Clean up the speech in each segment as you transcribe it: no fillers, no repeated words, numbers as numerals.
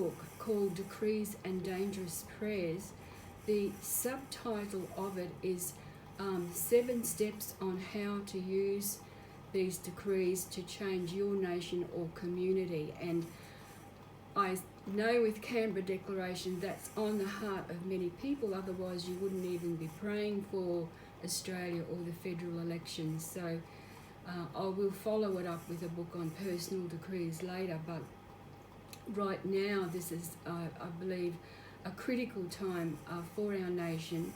book called Decrees and Dangerous Prayers, the subtitle of it is 7 Steps on How to Use These Decrees to Change Your Nation or Community. And I know with Canberra Declaration that's on the heart of many people, otherwise you wouldn't even be praying for Australia or the federal elections. So I will follow it up with a book on personal decrees later, but right now this is, I believe, a critical time for our nation.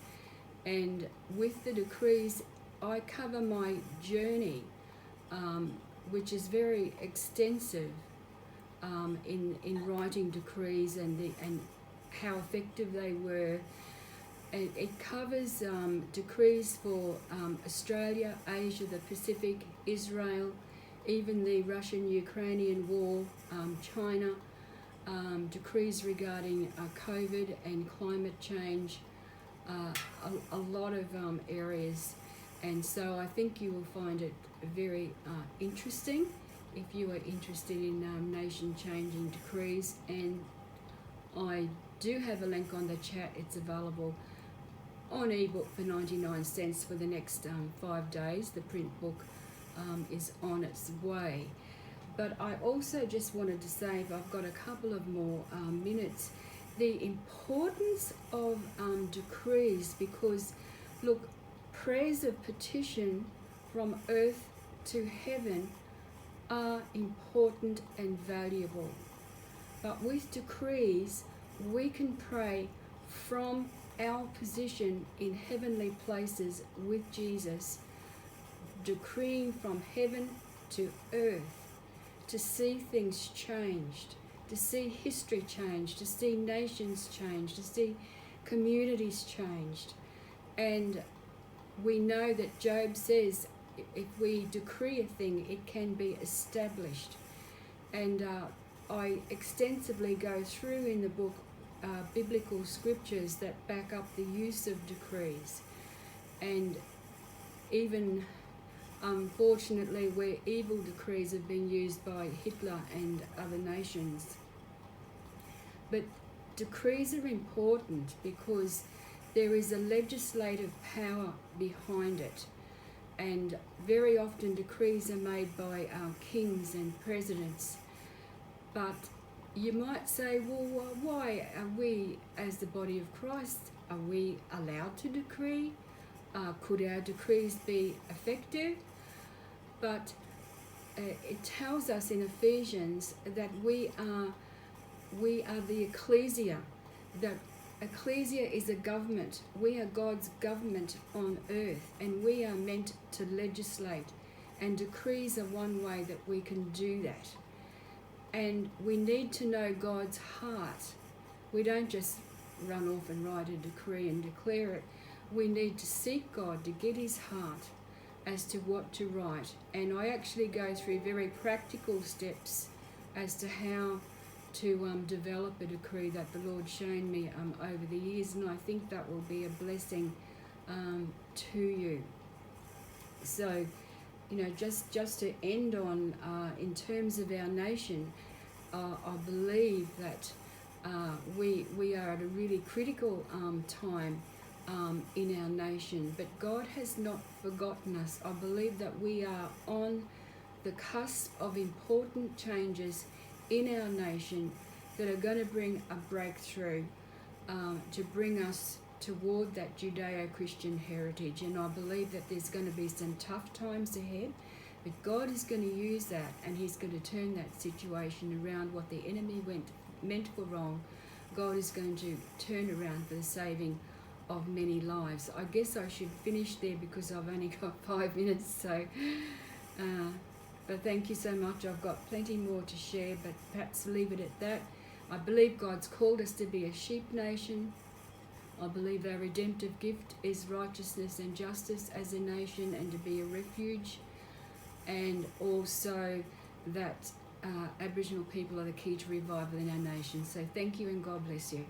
And with the decrees, I cover my journey, which is very extensive, in writing decrees and how effective they were. And it covers decrees for Australia, Asia, the Pacific, Israel, even the Russian-Ukrainian war, China, decrees regarding COVID and climate change, a lot of areas. And so I think you will find it very interesting if you are interested in nation-changing decrees. And I do have a link on the chat. It's available on ebook for 99 cents for the next 5 days. The print book is on its way. But I also just wanted to say, if I've got a couple of more minutes, the importance of decrees, because look, prayers of petition from earth to heaven are important and valuable. But with decrees, we can pray from our position in heavenly places with Jesus, decreeing from heaven to earth, to see things changed, to see history changed, to see nations changed, to see communities changed. And we know that Job says, if we decree a thing, it can be established. And I extensively go through in the book biblical scriptures that back up the use of decrees. And even unfortunately, where evil decrees have been used by Hitler and other nations. But decrees are important because there is a legislative power behind it. And very often decrees are made by our kings and presidents. But you might say, well, why are we, as the body of Christ, are we allowed to decree? Could our decrees be effective? But it tells us in Ephesians that we are the ecclesia. That ecclesia is a government. We are God's government on earth, and we are meant to legislate. And decrees are one way that we can do that. And we need to know God's heart. We don't just run off and write a decree and declare it. We need to seek God to get his heart as to what to write. And I actually go through very practical steps as to how to develop a decree that the Lord's shown me over the years, and I think that will be a blessing to you. So, you know, just to end on, in terms of our nation, I believe that we are at a really critical time in our nation, but God has not forgotten us. I believe that we are on the cusp of important changes in our nation that are going to bring a breakthrough, to bring us toward that Judeo-Christian heritage. And I believe that there's going to be some tough times ahead, but God is going to use that, and he's going to turn that situation around. What the enemy meant for wrong, God is going to turn around for the saving of many lives. I guess I should finish there because I've only got 5 minutes. So, but thank you so much. I've got plenty more to share, but perhaps leave it at that. I believe God's called us to be a sheep nation. I believe our redemptive gift is righteousness and justice as a nation, and to be a refuge. And also that Aboriginal people are the key to revival in our nation. So thank you, and God bless you.